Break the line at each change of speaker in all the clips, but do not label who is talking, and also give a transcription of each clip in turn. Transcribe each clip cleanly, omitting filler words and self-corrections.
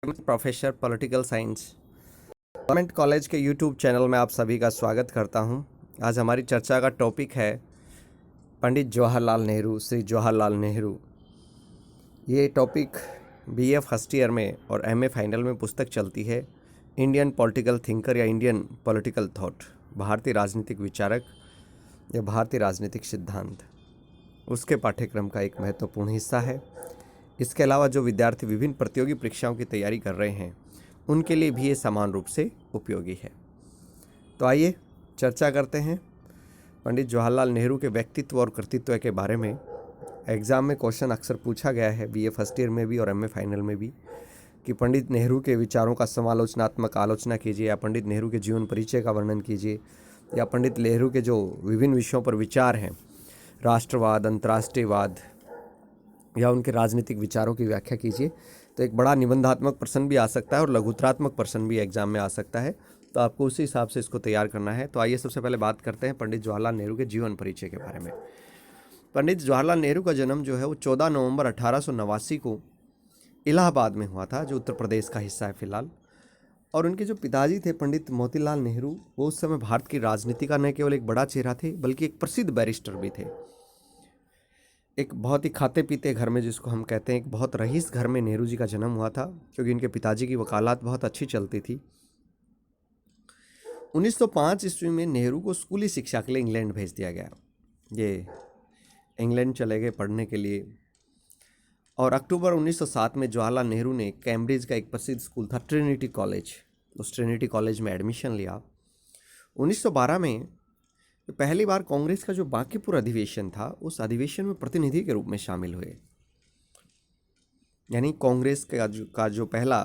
Professor political science government college के YouTube channel में आप सभी का स्वागत करता हूं। आज हमारी चर्चा का टॉपिक है पंडित जवाहरलाल नेहरू, श्री जवाहरलाल नेहरू। ये टॉपिक बीए फर्स्ट ईयर में और एमए फाइनल में पुस्तक चलती है इंडियन पॉलिटिकल थिंकर या इंडियन पॉलिटिकल थॉट, भारतीय राजनीतिक विचारक या भारतीय राजनीतिक सिद्धांत, उसके पाठ्यक्रम का एक महत्वपूर्ण हिस्सा है। इसके अलावा जो विद्यार्थी विभिन्न प्रतियोगी परीक्षाओं की तैयारी कर रहे हैं उनके लिए भी ये समान रूप से उपयोगी है। तो आइए चर्चा करते हैं पंडित जवाहरलाल नेहरू के व्यक्तित्व और कृतित्व के बारे में। एग्ज़ाम में क्वेश्चन अक्सर पूछा गया है, बीए फर्स्ट ईयर में भी और एमए फाइनल में भी, कि पंडित नेहरू के विचारों का समालोचनात्मक आलोचना कीजिए, या पंडित नेहरू के जीवन परिचय का वर्णन कीजिए, या पंडित नेहरू के जो विभिन्न विषयों पर विचार हैं, राष्ट्रवाद, अंतर्राष्ट्रीयवाद, या उनके राजनीतिक विचारों की व्याख्या कीजिए। तो एक बड़ा निबंधात्मक प्रश्न भी आ सकता है और लघुत्रात्मक प्रश्न भी एग्जाम में आ सकता है, तो आपको उसी हिसाब से इसको तैयार करना है। तो आइए सबसे पहले बात करते हैं पंडित जवाहरलाल नेहरू के जीवन परिचय के बारे में। पंडित जवाहरलाल नेहरू का जन्म जो है वो 14 नवंबर 1889 को इलाहाबाद में हुआ था, जो उत्तर प्रदेश का हिस्सा है फिलहाल। और उनके जो पिताजी थे पंडित मोतीलाल नेहरू, वो उस समय भारत की राजनीति का न केवल एक बड़ा चेहरा थे बल्कि एक प्रसिद्ध बैरिस्टर भी थे। एक बहुत ही खाते पीते घर में, जिसको हम कहते हैं एक बहुत रईस घर में नेहरू जी का जन्म हुआ था, क्योंकि इनके पिताजी की वकालत बहुत अच्छी चलती थी। 1905 ईस्वी में नेहरू को स्कूली शिक्षा के लिए इंग्लैंड भेज दिया गया। ये इंग्लैंड चले गए पढ़ने के लिए। और अक्टूबर 1907 में जवाहरलाल नेहरू ने कैम्ब्रिज का एक प्रसिद्ध स्कूल था ट्रिनिटी कॉलेज, उस ट्रिनिटी कॉलेज में एडमिशन लिया। 1912 में पहली बार कांग्रेस का जो बांकीपुर अधिवेशन था, उस अधिवेशन में प्रतिनिधि के रूप में शामिल हुए। यानी कांग्रेस का जो पहला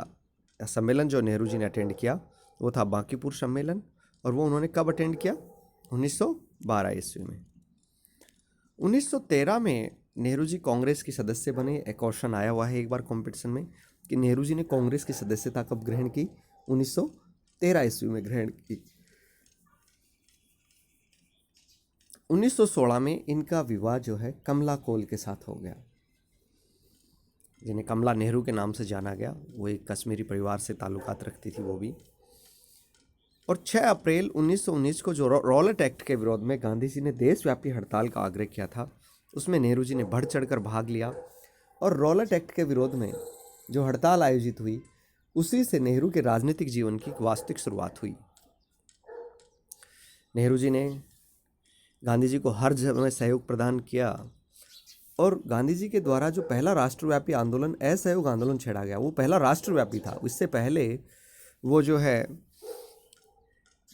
सम्मेलन जो नेहरू जी ने अटेंड किया वो था बांकीपुर सम्मेलन, और वो उन्होंने कब अटेंड किया? 1912 ईस्वी में। 1913 में नेहरू जी कांग्रेस के सदस्य बने। एक क्वेश्चन आया हुआ है एक बार कॉम्पिटिशन में कि नेहरू जी ने कांग्रेस की सदस्यता कब ग्रहण की? 1913 ईस्वी में ग्रहण की। 1916 में इनका विवाह जो है कमला कोल के साथ हो गया, जिन्हें कमला नेहरू के नाम से जाना गया। वो एक कश्मीरी परिवार से ताल्लुकात रखती थी वो भी। और 6 अप्रैल 1919 को जो रॉलेट एक्ट के विरोध में गांधी जी ने देशव्यापी हड़ताल का आग्रह किया था, उसमें नेहरू जी ने बढ़ चढ़कर भाग लिया। और रॉलेट एक्ट के विरोध में जो हड़ताल आयोजित हुई, उसी से नेहरू के राजनीतिक जीवन की वास्तविक शुरुआत हुई। नेहरू जी ने गांधी जी को हर समय सहयोग प्रदान किया, और गांधी जी के द्वारा जो पहला राष्ट्रव्यापी आंदोलन असहयोग आंदोलन छेड़ा गया, वो पहला राष्ट्रव्यापी था। इससे पहले वो जो है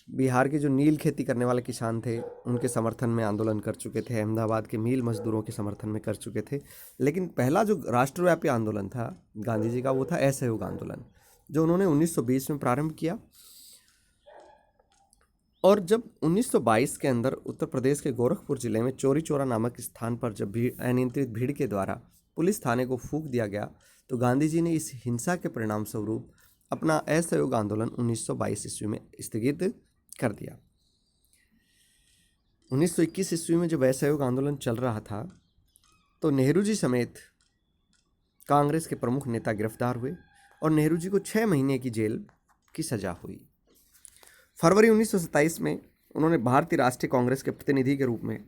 बिहार के जो नील खेती करने वाले किसान थे, उनके समर्थन में आंदोलन कर चुके थे, अहमदाबाद के मील मजदूरों के समर्थन में कर चुके थे। लेकिन पहला जो राष्ट्रव्यापी आंदोलन था गांधी जी का, वो था असहयोग आंदोलन, जो उन्होंने 1920 में प्रारंभ किया। और जब 1922 के अंदर उत्तर प्रदेश के गोरखपुर जिले में चौरी चौरा नामक स्थान पर जब अनियंत्रित भीड़ के द्वारा पुलिस थाने को फूंक दिया गया, तो गांधी जी ने इस हिंसा के परिणाम स्वरूप अपना असहयोग आंदोलन 1922 ईस्वी में स्थगित कर दिया। 1921 ईस्वी में जब असहयोग आंदोलन चल रहा था, तो नेहरू जी समेत कांग्रेस के प्रमुख नेता गिरफ्तार हुए और नेहरू जी को 6 महीने की जेल की सजा हुई। फरवरी 1927 में उन्होंने भारतीय राष्ट्रीय कांग्रेस के प्रतिनिधि के रूप में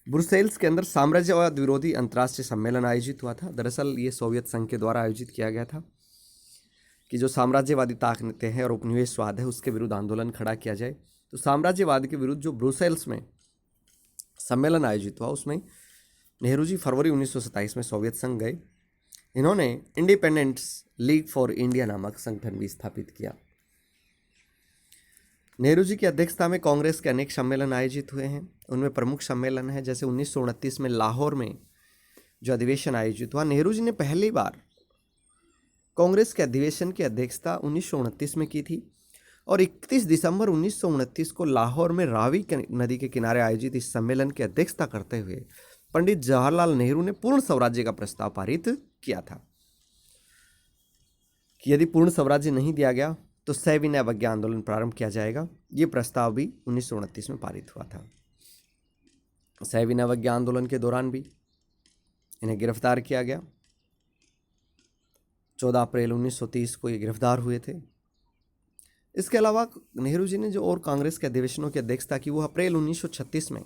ब्रुसेल्स के अंदर साम्राज्यवाद विरोधी अंतर्राष्ट्रीय सम्मेलन आयोजित हुआ था। दरअसल ये सोवियत संघ के द्वारा आयोजित किया गया था कि जो साम्राज्यवादी ताकतें हैं और उपनिवेशवाद है, उसके विरुद्ध आंदोलन खड़ा किया जाए। तो साम्राज्यवाद के विरुद्ध जो ब्रुसेल्स में सम्मेलन आयोजित हुआ, उसमें नेहरू जी फरवरी 1927 में सोवियत संघ गए। इन्होंने इंडिपेंडेंस लीग फॉर इंडिया नामक संगठन भी स्थापित किया। नेहरू जी की अध्यक्षता में कांग्रेस के अनेक सम्मेलन आयोजित हुए हैं। उनमें प्रमुख सम्मेलन है, जैसे 1929 में लाहौर में जो अधिवेशन आयोजित हुआ, नेहरू जी ने पहली बार कांग्रेस के अधिवेशन की अध्यक्षता 1929 में की थी। और 31 दिसंबर 1929 को लाहौर में रावी नदी के किनारे आयोजित इस सम्मेलन की अध्यक्षता करते हुए पंडित जवाहरलाल नेहरू ने पूर्ण स्वराज्य का प्रस्ताव पारित किया था कि यदि पूर्ण स्वराज्य नहीं दिया गया तो सविनय अवज्ञा आंदोलन प्रारंभ किया जाएगा। ये प्रस्ताव भी 1929 में पारित हुआ था। सविनय अवज्ञा आंदोलन के दौरान भी इन्हें गिरफ्तार किया गया। 14 अप्रैल 1930 को ये गिरफ्तार हुए थे। इसके अलावा नेहरू जी ने जो और कांग्रेस के अधिवेशनों की अध्यक्षता की वो अप्रैल 1936 में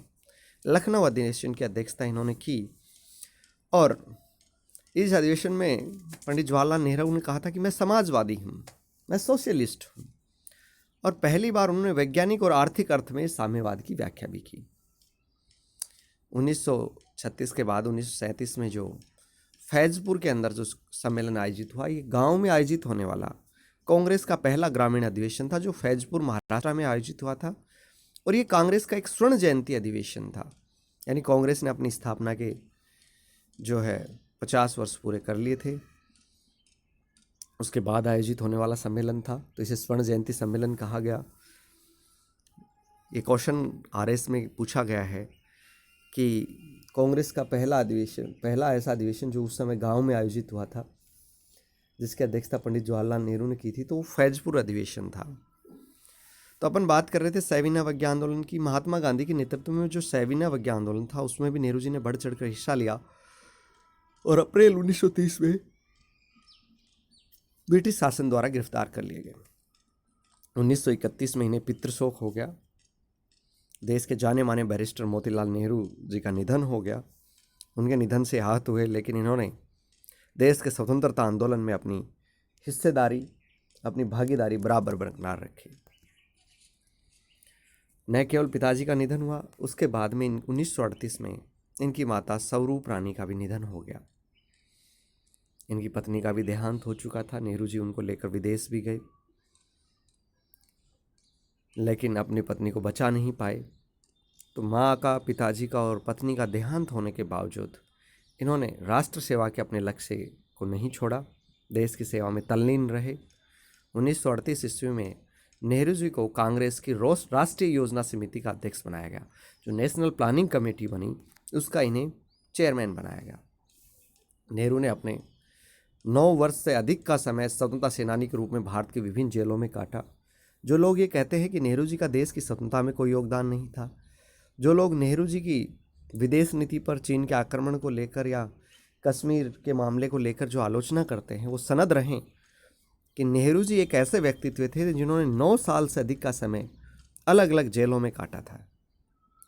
लखनऊ अधिवेशन की अध्यक्षता इन्होंने की। और इस अधिवेशन में पंडित जवाहरलाल नेहरू ने कहा था कि मैं समाजवादी हूँ, मैं सोशलिस्ट हूँ। और पहली बार उन्होंने वैज्ञानिक और आर्थिक अर्थ में साम्यवाद की व्याख्या भी की। 1936 के बाद 1937 में जो फैजपुर के अंदर जो सम्मेलन आयोजित हुआ, ये गांव में आयोजित होने वाला कांग्रेस का पहला ग्रामीण अधिवेशन था जो फैजपुर महाराष्ट्र में आयोजित हुआ था। और ये कांग्रेस का एक स्वर्ण जयंती अधिवेशन था, यानी कांग्रेस ने अपनी स्थापना के जो है 50 वर्ष पूरे कर लिए थे, उसके बाद आयोजित होने वाला सम्मेलन था, तो इसे स्वर्ण जयंती सम्मेलन कहा गया। ये क्वेश्चन आरएस में पूछा गया है कि कांग्रेस का पहला ऐसा अधिवेशन जो उस समय गांव में आयोजित हुआ था, जिसकी अध्यक्षता पंडित जवाहरलाल नेहरू ने की थी, तो वो फैजपुर अधिवेशन था। तो अपन बात कर रहे थे सैविना अवज्ञा आंदोलन की। महात्मा गांधी के नेतृत्व में जो सैविना अवज्ञा आंदोलन था, उसमें भी नेहरू जी ने बढ़ चढ़कर हिस्सा लिया और अप्रैल 1930 में ब्रिटिश शासन द्वारा गिरफ्तार कर लिए गए। 1931 में इन्हें पितृशोक हो गया। देश के जाने माने बैरिस्टर मोतीलाल नेहरू जी का निधन हो गया। उनके निधन से आहत हुए, लेकिन इन्होंने देश के स्वतंत्रता आंदोलन में अपनी हिस्सेदारी, अपनी भागीदारी बराबर बरकरार रखी। न केवल पिताजी का निधन हुआ, उसके बाद में 1938 में इनकी माता स्वरूप रानी का भी निधन हो गया। इनकी पत्नी का भी देहांत हो चुका था। नेहरू जी उनको लेकर विदेश भी गए, लेकिन अपनी पत्नी को बचा नहीं पाए। तो माँ का, पिताजी का और पत्नी का देहांत होने के बावजूद इन्होंने राष्ट्र सेवा के अपने लक्ष्य को नहीं छोड़ा, देश की सेवा में तल्लीन रहे। 1938 ईस्वी में नेहरू जी को कांग्रेस की राष्ट्रीय योजना समिति का अध्यक्ष बनाया गया। जो नेशनल प्लानिंग कमेटी बनी, उसका इन्हें चेयरमैन बनाया गया। नेहरू ने अपने 9 वर्ष से अधिक का समय स्वतंत्रता सेनानी के रूप में भारत के विभिन्न जेलों में काटा। जो लोग ये कहते हैं कि नेहरू जी का देश की स्वतंत्रता में कोई योगदान नहीं था, जो लोग नेहरू जी की विदेश नीति पर चीन के आक्रमण को लेकर या कश्मीर के मामले को लेकर जो आलोचना करते हैं, वो सनद रहें कि नेहरू जी एक ऐसे व्यक्तित्व थे जिन्होंने 9 साल से अधिक का समय अलग अलग जेलों में काटा था।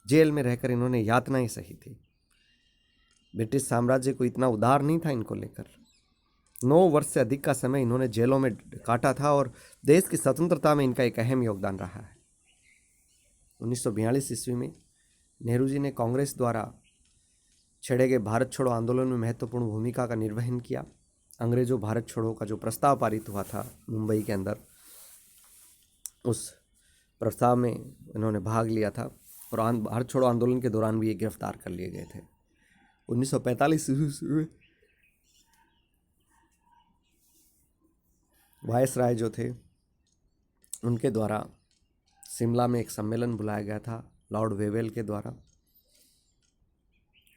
जेल में रहकर इन्होंने यातनाएं सही थी। ब्रिटिश साम्राज्य को इतना उदार नहीं था इनको लेकर। 9 वर्ष से अधिक का समय इन्होंने जेलों में काटा था और देश की स्वतंत्रता में इनका एक अहम योगदान रहा है। 1942 ईस्वी में नेहरू जी ने कांग्रेस द्वारा छेड़े गए भारत छोड़ो आंदोलन में महत्वपूर्ण भूमिका का निर्वहन किया। अंग्रेजों भारत छोड़ो का जो प्रस्ताव पारित हुआ था मुंबई के अंदर, उस प्रस्ताव में इन्होंने भाग लिया था और भारत छोड़ो आंदोलन के दौरान भी ये गिरफ्तार कर लिए गए थे। 1945 ईस्वी में वायसराय जो थे, उनके द्वारा शिमला में एक सम्मेलन बुलाया गया था लॉर्ड वेवेल के द्वारा।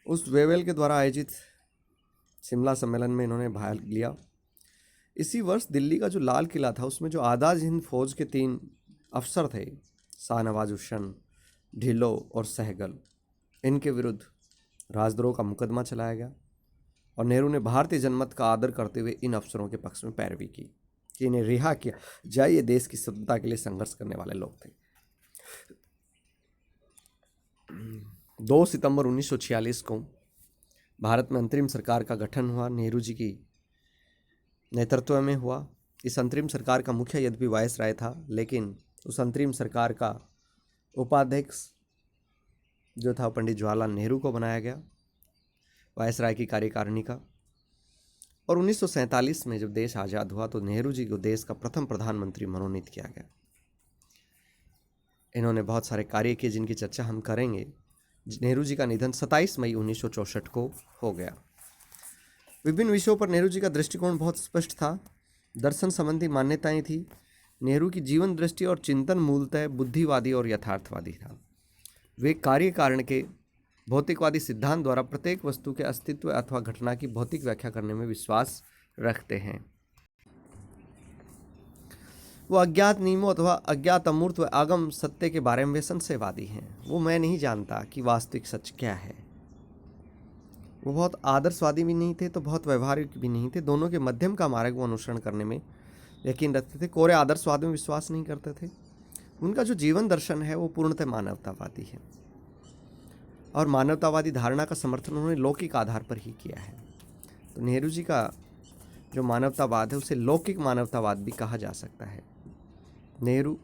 उस वेवेल के द्वारा आयोजित शिमला सम्मेलन में इन्होंने भाग लिया। इसी वर्ष दिल्ली का जो लाल किला था, उसमें जो आज़ाद हिंद फौज के 3 अफसर थे, शाहनवाज हुसैन, ढिल्लो और सहगल, इनके विरुद्ध राजद्रोह का मुकदमा चलाया गया और नेहरू ने भारतीय जनमत का आदर करते हुए इन अफसरों के पक्ष में पैरवी की कि इन्हें रिहा किया जाए, ये देश की स्वतंत्रता के लिए संघर्ष करने वाले लोग थे। 2 सितंबर 1946 को भारत में अंतरिम सरकार का गठन हुआ, नेहरू जी की नेतृत्व में हुआ। इस अंतरिम सरकार का मुखिया यद्यपि वायसराय था, लेकिन उस अंतरिम सरकार का उपाध्यक्ष जो था पंडित जवाहरलाल नेहरू को बनाया गया, वायसराय की कार्यकारिणी का। और 1947 में जब देश आज़ाद हुआ तो नेहरू जी को देश का प्रथम प्रधानमंत्री मनोनीत किया गया। इन्होंने बहुत सारे कार्य किए जिनकी चर्चा हम करेंगे। नेहरू जी का निधन 27 मई 1964 को हो गया। विभिन्न विषयों पर नेहरू जी का दृष्टिकोण बहुत स्पष्ट था। दर्शन संबंधी मान्यताएं थी। नेहरू की जीवन दृष्टि और चिंतन मूलतः बुद्धिवादी और यथार्थवादी था। वे कार्य कारण के भौतिकवादी सिद्धांत द्वारा प्रत्येक वस्तु के अस्तित्व अथवा घटना की भौतिक व्याख्या करने में विश्वास रखते हैं। वो अज्ञात नियमों अथवा अज्ञात अमूर्त व आगम सत्य के बारे में वे संशयवादी हैं। वो मैं नहीं जानता कि वास्तविक सच क्या है। वो बहुत आदर्शवादी भी नहीं थे तो बहुत व्यवहारिक भी नहीं थे, दोनों के मध्यम का मार्ग वो अनुसरण करने में यकीन रखते थे। कोरे आदर्शवाद में विश्वास नहीं करते थे। उनका जो जीवन दर्शन है वो पूर्णतः मानवतावादी है और मानवतावादी धारणा का समर्थन उन्होंने लौकिक आधार पर ही किया है। तो नेहरू जी का जो मानवतावाद है उसे लौकिक मानवतावाद भी कहा जा सकता है। नेहरू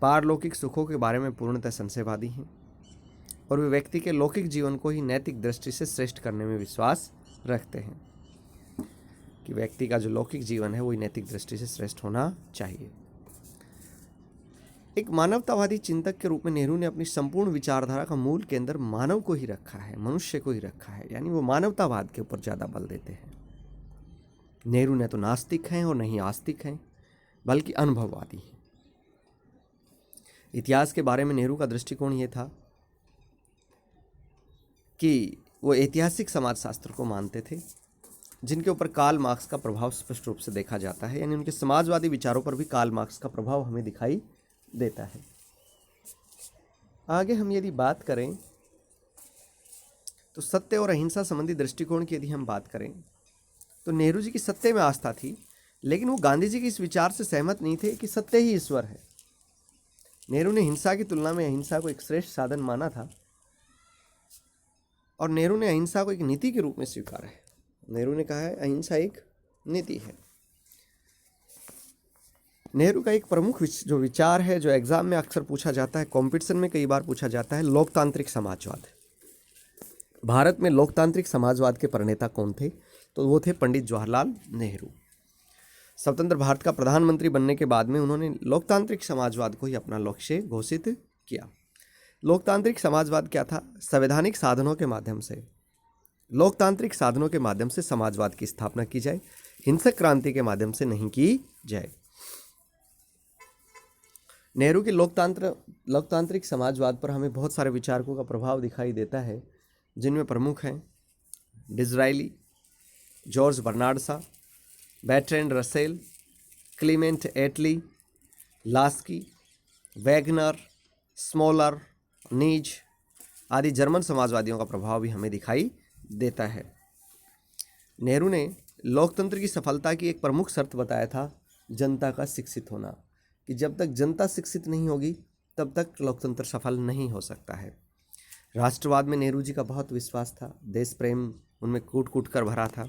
पारलौकिक सुखों के बारे में पूर्णतः संशयवादी हैं और वे व्यक्ति के लौकिक जीवन को ही नैतिक दृष्टि से श्रेष्ठ करने में विश्वास रखते हैं कि व्यक्ति का जो लौकिक जीवन है वही नैतिक दृष्टि से श्रेष्ठ होना चाहिए। एक मानवतावादी चिंतक के रूप में नेहरू ने अपनी संपूर्ण विचारधारा का मूल केंद्र मानव को ही रखा है, मनुष्य को ही रखा है, यानी वो मानवतावाद के ऊपर ज़्यादा बल देते हैं। नेहरू न तो नास्तिक हैं और न ही आस्तिक हैं, बल्कि अनुभववादी हैं। इतिहास के बारे में नेहरू का दृष्टिकोण ये था कि वो ऐतिहासिक समाजशास्त्र को मानते थे, जिनके ऊपर कार्ल मार्क्स का प्रभाव स्पष्ट रूप से देखा जाता है, यानी उनके समाजवादी विचारों पर भी कार्ल मार्क्स का प्रभाव हमें दिखाई देता है। आगे हम यदि बात करें तो सत्य और अहिंसा संबंधी दृष्टिकोण की यदि हम बात करें तो नेहरू जी की सत्य में आस्था थी, लेकिन वो गांधी जी के इस विचार से सहमत नहीं थे कि सत्य ही ईश्वर है। नेहरू ने हिंसा की तुलना में अहिंसा को एक श्रेष्ठ साधन माना था और नेहरू ने अहिंसा को एक नीति के रूप में स्वीकारा है। नेहरू ने कहा है अहिंसा एक नीति है। नेहरू का एक प्रमुख जो विचार है, जो एग्जाम में अक्सर पूछा जाता है, कंपटीशन में कई बार पूछा जाता है, लोकतांत्रिक समाजवाद। भारत में लोकतांत्रिक समाजवाद के प्रणेता कौन थे? तो वो थे पंडित जवाहरलाल नेहरू। स्वतंत्र भारत का प्रधानमंत्री बनने के बाद में उन्होंने लोकतांत्रिक समाजवाद को ही अपना लक्ष्य घोषित किया। लोकतांत्रिक समाजवाद क्या था? संवैधानिक साधनों के माध्यम से, लोकतांत्रिक साधनों के माध्यम से समाजवाद की स्थापना की जाए, हिंसक क्रांति के माध्यम से नहीं की जाए। नेहरू के लोकतांत्रिक समाजवाद पर हमें बहुत सारे विचारकों का प्रभाव दिखाई देता है, जिनमें प्रमुख हैं Disraeli, George Bernard Shaw, Bertrand Russell, Clement Attlee, Laski, Wagner, Schmoller, Nietzsche आदि जर्मन समाजवादियों का प्रभाव भी हमें दिखाई देता है। नेहरू ने लोकतंत्र की सफलता की एक प्रमुख शर्त बताया था जनता का शिक्षित होना, कि जब तक जनता शिक्षित नहीं होगी तब तक लोकतंत्र सफल नहीं हो सकता है। राष्ट्रवाद में नेहरू जी का बहुत विश्वास था, देश प्रेम उनमें कूट कूट कर भरा था।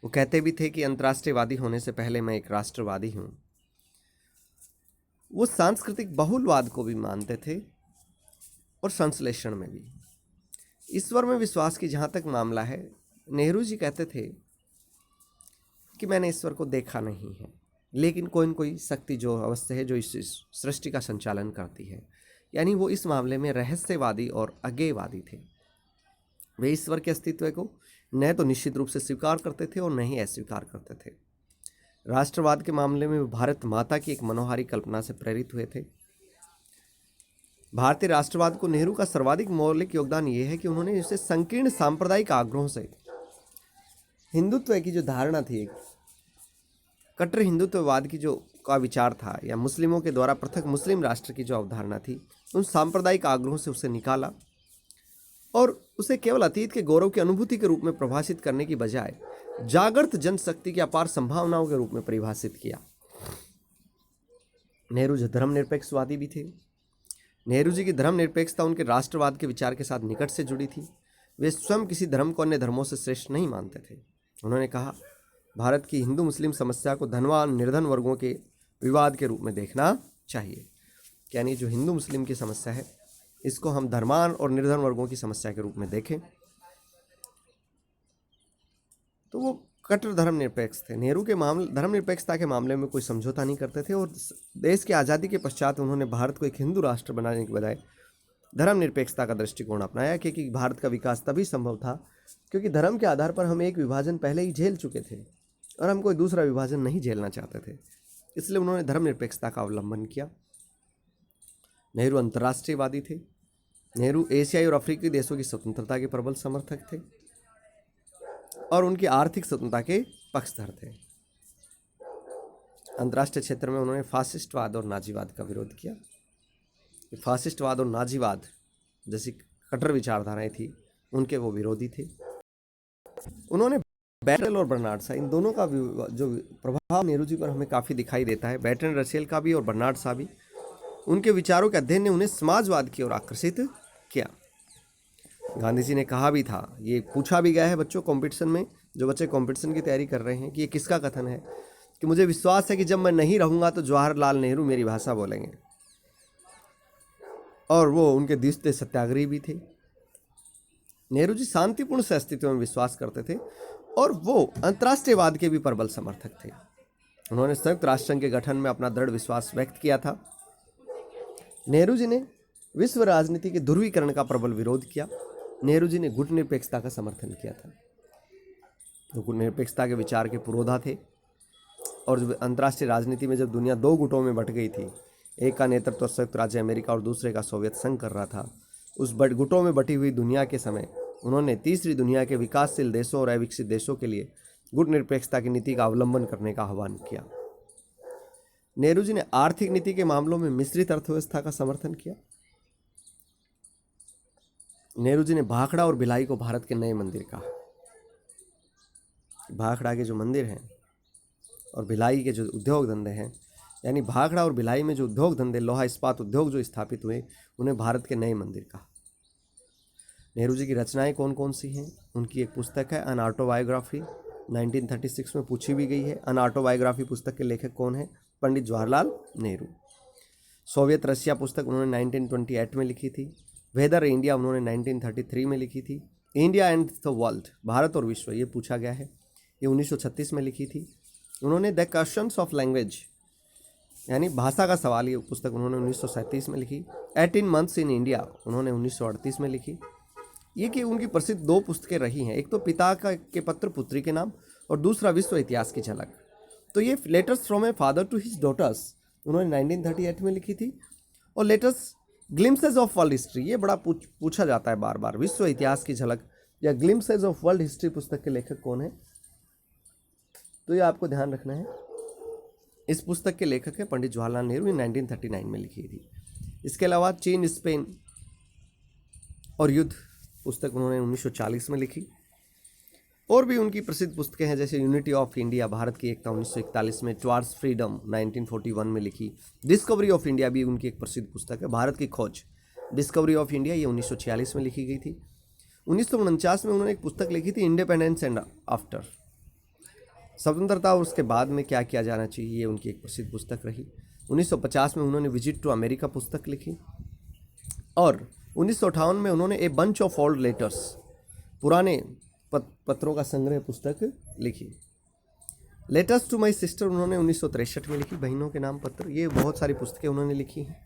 वो कहते भी थे कि अंतर्राष्ट्रीयवादी होने से पहले मैं एक राष्ट्रवादी हूँ। वो सांस्कृतिक बहुलवाद को भी मानते थे और संश्लेषण में भी। ईश्वर में विश्वास की जहाँ तक मामला है, नेहरू जी कहते थे कि मैंने ईश्वर को देखा नहीं है, लेकिन कोई न कोई शक्ति जो अवश्य है जो इस सृष्टि का संचालन करती है, यानी वो इस मामले में रहस्यवादी और अज्ञेयवादी थे। वे ईश्वर के अस्तित्व को न तो निश्चित रूप से स्वीकार करते थे और न ही अस्वीकार करते थे। राष्ट्रवाद के मामले में वे भारत माता की एक मनोहारी कल्पना से प्रेरित हुए थे। भारतीय राष्ट्रवाद को नेहरू का सर्वाधिक मौलिक योगदान ये है कि उन्होंने इसे संकीर्ण सांप्रदायिक आग्रहों से हिंदुत्व की जो धारणा थी, कट्टर हिंदुत्ववाद की जो का विचार था, या मुस्लिमों के द्वारा पृथक मुस्लिम राष्ट्र की जो अवधारणा थी, उन सांप्रदायिक आग्रहों से उसे निकाला और उसे केवल अतीत के गौरव की अनुभूति के रूप में परिभाषित करने की बजाय जागृत जनशक्ति की अपार संभावनाओं के रूप में परिभाषित किया। नेहरू जो धर्मनिरपेक्षवादी भी थे, नेहरू जी की धर्मनिरपेक्षता उनके राष्ट्रवाद के विचार के साथ निकट से जुड़ी थी। वे स्वयं किसी धर्म को अन्य धर्मों से श्रेष्ठ नहीं मानते थे। उन्होंने कहा, भारत की हिंदू मुस्लिम समस्या को धनवान निर्धन वर्गों के विवाद के रूप में देखना चाहिए, यानी जो हिंदू मुस्लिम की समस्या है इसको हम धनवान और निर्धन वर्गों की समस्या के रूप में देखें। तो वो कट्टर धर्मनिरपेक्ष थे। नेहरू के धर्मनिरपेक्षता के मामले में कोई समझौता नहीं करते थे और देश की आज़ादी के पश्चात उन्होंने भारत को एक हिंदू राष्ट्र बनाने के बजाय धर्मनिरपेक्षता का दृष्टिकोण अपनाया, क्योंकि भारत का विकास तभी संभव था क्योंकि धर्म के आधार पर हम एक विभाजन पहले ही झेल चुके थे और हम कोई दूसरा विभाजन नहीं झेलना चाहते थे। इसलिए उन्होंने धर्मनिरपेक्षता का अवलंबन किया। नेहरू अंतर्राष्ट्रीयवादी थे। नेहरू एशियाई और अफ्रीकी देशों की स्वतंत्रता के प्रबल समर्थक थे और उनकी आर्थिक स्वतंत्रता के पक्षधर थे। अंतर्राष्ट्रीय क्षेत्र में उन्होंने फासिस्टवाद और नाजीवाद का विरोध किया। फासिस्टवाद और नाजीवाद जैसी कट्टर विचारधाराएं थी, उनके वो विरोधी थे। उन्होंने बैटन और बर्नार्ड शा इन दोनों का जो प्रभाव नेहरू जी पर हमें काफ़ी दिखाई देता है, बैटन रसेल का भी और बर्नार्ड शा भी, उनके विचारों के अध्ययन ने उन्हें समाजवाद की ओर आकर्षित किया। गांधी जी ने कहा भी था, ये पूछा भी गया है बच्चों कंपटीशन में, जो बच्चे कंपटीशन की तैयारी कर रहे हैं, कि ये किसका कथन है, कि मुझे विश्वास है कि जब मैं नहीं रहूँगा तो जवाहरलाल नेहरू मेरी भाषा बोलेंगे। और वो उनके दिस्ते सत्याग्रही भी थे। नेहरू जी शांतिपूर्ण से अस्तित्व में विश्वास करते थे और वो अंतर्राष्ट्रीयवाद के भी प्रबल समर्थक थे। उन्होंने संयुक्त राष्ट्र संघ के गठन में अपना दृढ़ विश्वास व्यक्त किया था। नेहरू जी ने विश्व राजनीति के ध्रुवीकरण का प्रबल विरोध किया। नेहरू जी ने गुटनिरपेक्षता का समर्थन किया था, जो गुटनिरपेक्षता के विचार के पुरोधा थे। और जब अंतर्राष्ट्रीय राजनीति में जब दुनिया दो गुटों में बट गई थी, एक का नेतृत्व संयुक्त राज्य अमेरिका और दूसरे का सोवियत संघ कर रहा था, उस गुटों में बटी हुई दुनिया के समय उन्होंने तीसरी दुनिया के विकासशील देशों और अविकसित देशों के लिए गुटनिरपेक्षता की नीति का अवलंबन करने का आह्वान किया। नेहरू जी ने आर्थिक नीति के मामलों में मिश्रित अर्थव्यवस्था का समर्थन किया। नेहरू जी ने भाखड़ा और भिलाई को भारत के नए मंदिर कहा। भाखड़ा के जो मंदिर हैं और भिलाई के जो उद्योग धंधे हैं, यानी भाखड़ा और भिलाई में जो उद्योग धंधे, लोहा इस्पात उद्योग जो स्थापित हुए, उन्हें भारत के नए मंदिर कहा। नेहरू जी की रचनाएं कौन कौन सी हैं? उनकी एक पुस्तक है अन ऑटोबायोग्राफी, 1936 में पूछी भी गई है। अन ऑटोबायोग्राफी पुस्तक के लेखक कौन है? पंडित जवाहरलाल नेहरू। सोवियत रशिया पुस्तक उन्होंने 1928 में लिखी थी। वेदर इंडिया उन्होंने 1933 में लिखी थी। India and the world, Bharat और विश्व, ये पूछा गया है, ये 1936 में लिखी थी। उन्होंने द क्वेश्चंस ऑफ लैंग्वेज, यानी भाषा का सवाल, ये पुस्तक उन्होंने 1937 में लिखी। 18 मंथ्स इन इंडिया उन्होंने 1938 में लिखी। ये कि उनकी प्रसिद्ध दो पुस्तकें रही हैं, एक तो पिता के पत्र पुत्री के नाम और दूसरा विश्व इतिहास की झलक। तो ये letters from a father to his daughters उन्होंने 1938 में लिखी थी। और letters glimpses of world history, ये बड़ा पूछा जाता है बार बार, विश्व इतिहास की झलक या ग्लिम्सेज ऑफ वर्ल्ड हिस्ट्री पुस्तक के लेखक कौन है? तो ये आपको ध्यान रखना है। इस पुस्तक के लेखक है पंडित जवाहरलाल नेहरू, 1939 में लिखी थी। इसके अलावा चीन, स्पेन और युद्ध पुस्तक उन्होंने 1940 में लिखी। और भी उनकी प्रसिद्ध पुस्तकें हैं, जैसे यूनिटी ऑफ इंडिया, भारत की एकता, 1941 में। टुवार्ड्स फ्रीडम 1941 में लिखी। डिस्कवरी ऑफ इंडिया भी उनकी एक प्रसिद्ध पुस्तक है, भारत की खोज, डिस्कवरी ऑफ इंडिया, ये 1946 में लिखी गई थी। 1949 में उन्होंने एक पुस्तक लिखी थी इंडिपेंडेंस एंड आफ्टर, स्वतंत्रता और उसके बाद में क्या किया जाना चाहिए, ये उनकी एक प्रसिद्ध पुस्तक रही। 1950 में उन्होंने विजिट टू अमेरिका पुस्तक लिखी। और 1958 में उन्होंने a bunch of old letters, पुराने पत्रों का संग्रह पुस्तक लिखी। लेटर्स टू माई सिस्टर उन्होंने 1963 में लिखी, बहनों के नाम पत्र। ये बहुत सारी पुस्तकें उन्होंने लिखी हैं।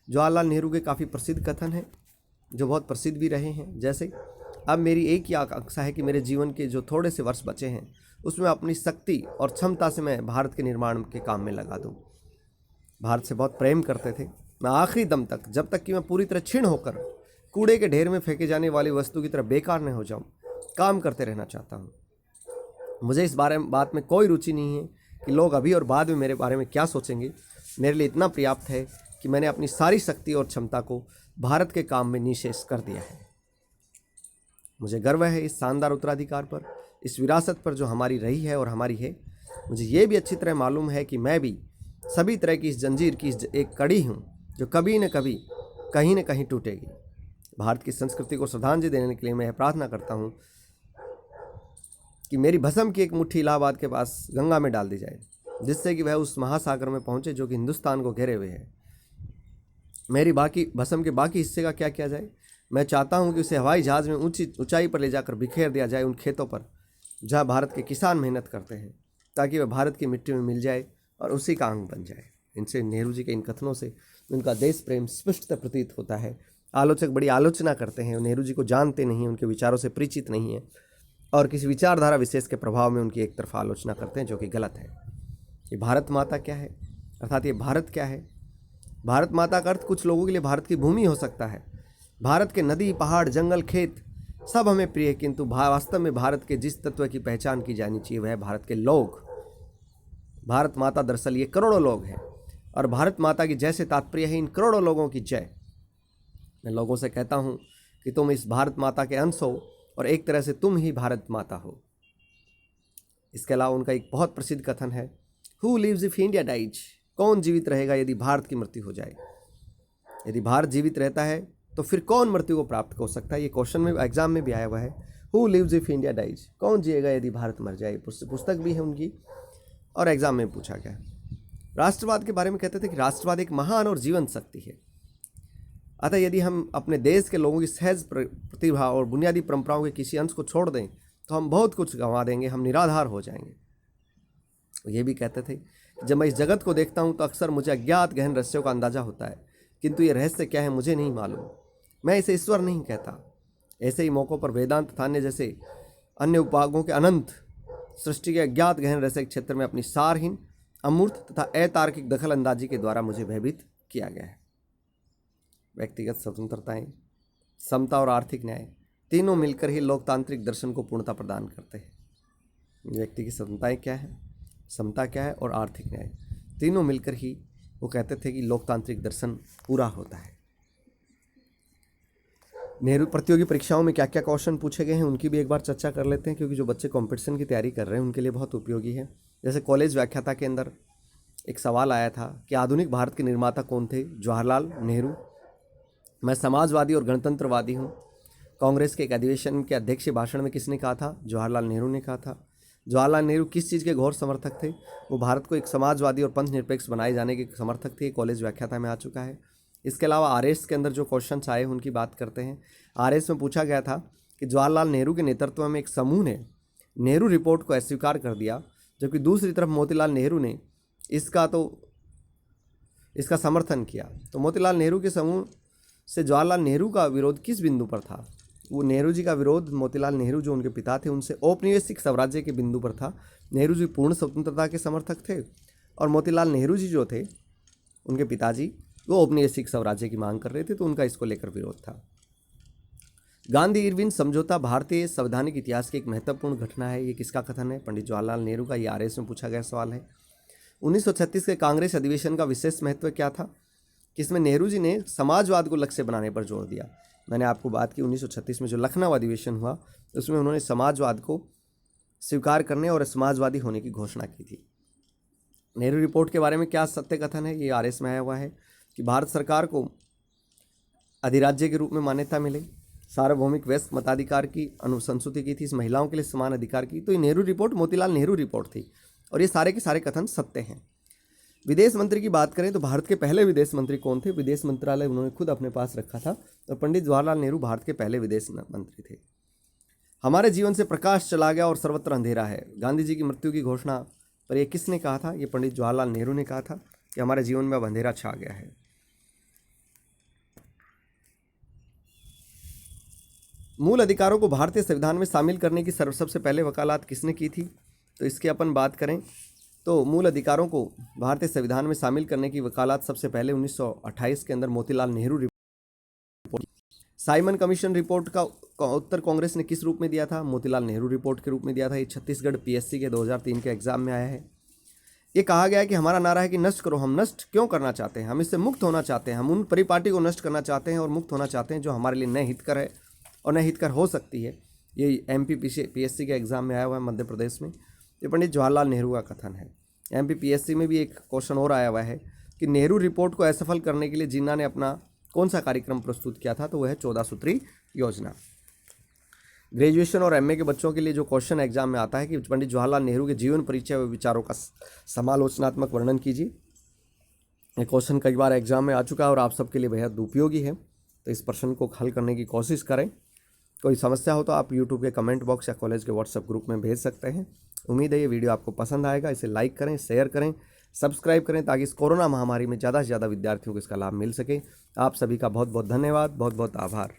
जवाहरलाल नेहरू के काफ़ी प्रसिद्ध कथन हैं जो बहुत प्रसिद्ध भी रहे हैं, जैसे अब मेरी एक ही आकांक्षा है कि मेरे जीवन के जो थोड़े से वर्ष बचे हैं उसमें अपनी शक्ति और क्षमता से मैं भारत के निर्माण के काम में लगा दूं। भारत से बहुत प्रेम करते थे। मैं आखिरी दम तक, जब तक कि मैं पूरी तरह क्षीण होकर कूड़े के ढेर में फेंके जाने वाली वस्तु की तरह बेकार न हो जाऊं, काम करते रहना चाहता हूं। मुझे इस बात में कोई रुचि नहीं है कि लोग अभी और बाद में मेरे बारे में क्या सोचेंगे। मेरे लिए इतना पर्याप्त है कि मैंने अपनी सारी शक्ति और क्षमता को भारत के काम में निःशेष कर दिया है। मुझे गर्व है इस शानदार उत्तराधिकार पर, इस विरासत पर जो हमारी रही है और हमारी है। मुझे ये भी अच्छी तरह मालूम है कि मैं भी सभी तरह की इस जंजीर की एक कड़ी हूँ जो कभी न कभी कहीं न कहीं टूटेगी। भारत की संस्कृति को श्रद्धांजलि देने के लिए मैं प्रार्थना करता हूँ कि मेरी भस्म की एक मुट्ठी इलाहाबाद के पास गंगा में डाल दी जाए, जिससे कि वह उस महासागर में पहुँचे जो कि हिंदुस्तान को घेरे हुए है। मेरी भस्म के बाकी हिस्से का क्या किया जाए? मैं चाहता हूं कि उसे हवाई जहाज़ में ऊंचाई पर ले जाकर बिखेर दिया जाए, उन खेतों पर जहां भारत के किसान मेहनत करते हैं, ताकि वह भारत की मिट्टी में मिल जाए और उसी का अंग बन जाए। इनसे, नेहरू जी के इन कथनों से उनका देश प्रेम स्पष्ट प्रतीत होता है। आलोचक बड़ी आलोचना करते हैं, नेहरू जी को जानते नहीं, उनके विचारों से परिचित नहीं है और किसी विचारधारा विशेष के प्रभाव में उनकी एक तरफा आलोचना करते हैं, जो कि गलत है। ये भारत माता क्या है, अर्थात ये भारत क्या है? भारत माता का अर्थ कुछ लोगों के लिए भारत की भूमि हो सकता है। भारत के नदी, पहाड़, जंगल, खेत सब हमें प्रिय है, किंतु वास्तव में भारत के जिस तत्व की पहचान की जानी चाहिए वह है भारत के लोग। भारत माता दरअसल ये करोड़ों लोग हैं और भारत माता की जय से तात्पर्य है इन करोड़ों लोगों की जय। मैं लोगों से कहता हूँ कि तुम इस भारत माता के अंश हो और एक तरह से तुम ही भारत माता हो। इसके अलावा उनका एक बहुत प्रसिद्ध कथन है, who lives if India dies, कौन जीवित रहेगा यदि भारत की मृत्यु हो जाए। यदि भारत जीवित रहता है तो फिर कौन मृत्यु को प्राप्त हो सकता है। ये क्वेश्चन में एग्जाम में भी आया हुआ है, who lives if India dies, कौन जिएगा यदि भारत मर जाए। पुस्तक भी है उनकी और एग्जाम में पूछा गया। राष्ट्रवाद के बारे में कहते थे कि राष्ट्रवाद एक महान और जीवंत शक्ति है, अतः यदि हम अपने देश के लोगों की सहज प्रतिभा और बुनियादी परंपराओं के किसी अंश को छोड़ दें तो हम बहुत कुछ गंवा देंगे, हम निराधार हो जाएंगे। ये भी कहते थे, जब मैं इस जगत को देखता हूँ तो अक्सर मुझे अज्ञात गहन रहस्यों का अंदाजा होता है, किंतु ये रहस्य क्या है मुझे नहीं मालूम। मैं इसे ईश्वर नहीं कहता। ऐसे ही मौक़ों पर वेदांत तथा अन्य जैसे अन्य उपभागों के अनंत सृष्टि के अज्ञात गहन रहस्य क्षेत्र में अपनी सारहीन, अमूर्त तथा अतार्किक दखल अंदाजी के द्वारा मुझे भयभीत किया गया है। व्यक्तिगत स्वतंत्रताएं, समता और आर्थिक न्याय तीनों मिलकर ही लोकतांत्रिक दर्शन को पूर्णता प्रदान करते हैं। व्यक्ति की स्वतंत्रताएं क्या है, समता क्या है और आर्थिक न्याय, तीनों मिलकर ही वो कहते थे कि लोकतांत्रिक दर्शन पूरा होता है। नेहरू प्रतियोगी परीक्षाओं में क्या क्या क्वेश्चन पूछे गए हैं उनकी भी एक बार चर्चा कर लेते हैं, क्योंकि जो बच्चे कंपटीशन की तैयारी कर रहे हैं उनके लिए बहुत उपयोगी है। जैसे कॉलेज व्याख्याता के अंदर एक सवाल आया था कि आधुनिक भारत के निर्माता कौन थे, जवाहरलाल नेहरू। मैं समाजवादी और गणतंत्रवादी हूँ। कांग्रेस के एक अधिवेशन के अध्यक्ष भाषण में किसने कहा था, जवाहरलाल नेहरू ने कहा था। जवाहरलाल नेहरू किस चीज़ के घोर समर्थक थे, वो भारत को एक समाजवादी और पंथ निरपेक्ष बनाए जाने के समर्थक थे। कॉलेज व्याख्याता में आ चुका है। इसके अलावा आरएस के अंदर जो क्वेश्चंस आए उनकी बात करते हैं। आरएस में पूछा गया था कि जवाहरलाल नेहरू के नेतृत्व में एक समूह ने नेहरू रिपोर्ट को अस्वीकार कर दिया, जबकि दूसरी तरफ मोतीलाल नेहरू ने इसका समर्थन किया। तो मोतीलाल नेहरू के समूह से जवाहरलाल नेहरू का विरोध किस बिंदु पर था। वो नेहरू जी का विरोध मोतीलाल नेहरू जो उनके पिता थे उनसे औपनिवेशिक स्वराज्य के बिंदु पर था। नेहरू जी पूर्ण स्वतंत्रता के समर्थक थे और मोतीलाल नेहरू जी जो थे उनके पिताजी वो औपनिवेशिक स्वराज्य की मांग कर रहे थे, तो उनका इसको लेकर विरोध था। गांधी इरविन समझौता भारतीय संवैधानिक इतिहास की एक महत्वपूर्ण घटना है, ये किसका कथन है, पंडित जवाहरलाल नेहरू का। ये आरएस में पूछा गया सवाल है। 1936 के कांग्रेस अधिवेशन का विशेष महत्व क्या था, किसमें नेहरू जी ने समाजवाद को लक्ष्य बनाने पर जोर दिया। मैंने आपको बात की 1936 में जो लखनऊ अधिवेशन हुआ उसमें उन्होंने समाजवाद को स्वीकार करने और समाजवादी होने की घोषणा की थी। नेहरू रिपोर्ट के बारे में क्या सत्य कथन है, ये आरएस में आया हुआ है कि भारत सरकार को अधिराज्य के रूप में मान्यता मिले, सार्वभौमिक वयस्क मताधिकार की अनुशंसित की थी, इस महिलाओं के लिए समान अधिकार की। तो ये नेहरू रिपोर्ट मोतीलाल नेहरू रिपोर्ट थी और ये सारे के सारे कथन सत्य हैं। विदेश मंत्री की बात करें तो भारत के पहले विदेश मंत्री कौन थे, विदेश मंत्रालय उन्होंने खुद अपने पास रखा था और पंडित जवाहरलाल नेहरू भारत के पहले विदेश मंत्री थे। हमारे जीवन से प्रकाश चला गया और सर्वत्र अंधेरा है, गांधी जी की मृत्यु की घोषणा पर यह किसने कहा था, ये पंडित जवाहरलाल नेहरू ने कहा था कि हमारे जीवन में अब अंधेरा छा गया है। मूल अधिकारों को भारतीय संविधान में शामिल करने की सबसे पहले वकालत किसने की थी, तो इसकी अपन बात करें तो मूल अधिकारों को भारतीय संविधान में शामिल करने की वकालत सबसे पहले 1928 के अंदर Motilal Nehru report. Simon commission report का उत्तर कांग्रेस ने किस रूप में दिया था, मोतीलाल नेहरू रिपोर्ट के रूप में दिया था। ये छत्तीसगढ़ पीएससी के 2003 के एग्जाम में आया है। ये कहा गया है कि हमारा नारा है कि नष्ट करो। हम नष्ट क्यों करना चाहते हैं, हम इससे मुक्त होना चाहते हैं, हम उन परिपाटी को नष्ट करना चाहते हैं और मुक्त होना चाहते हैं जो हमारे लिए न हितकर है और न हितकर हो सकती है। ये एमपी पीएससी के एग्जाम में आया हुआ है मध्य प्रदेश में। ये पंडित जवाहरलाल नेहरू का कथन है। एमपी पीएससी में भी एक क्वेश्चन और आया हुआ है कि नेहरू रिपोर्ट को असफल करने के लिए जिन्ना ने अपना कौन सा कार्यक्रम प्रस्तुत किया था, तो वह है 14 सूत्री योजना। ग्रेजुएशन और एमए के बच्चों के लिए जो क्वेश्चन एग्जाम में आता है कि पंडित जवाहरलाल नेहरू के जीवन परिचय व विचारों का समालोचनात्मक वर्णन कीजिए। ये क्वेश्चन कई बार एग्जाम में आ चुका है और आप सबके लिए बेहद उपयोगी है, तो इस प्रश्न को हल करने की कोशिश करें। कोई समस्या हो तो आप यूट्यूब के कमेंट बॉक्स या कॉलेज के व्हाट्सएप ग्रुप में भेज सकते हैं। उम्मीद है ये वीडियो आपको पसंद आएगा। इसे लाइक करें, शेयर करें, सब्सक्राइब करें ताकि इस कोरोना महामारी में ज़्यादा से ज़्यादा विद्यार्थियों को इसका लाभ मिल सके। आप सभी का बहुत बहुत धन्यवाद, बहुत बहुत आभार।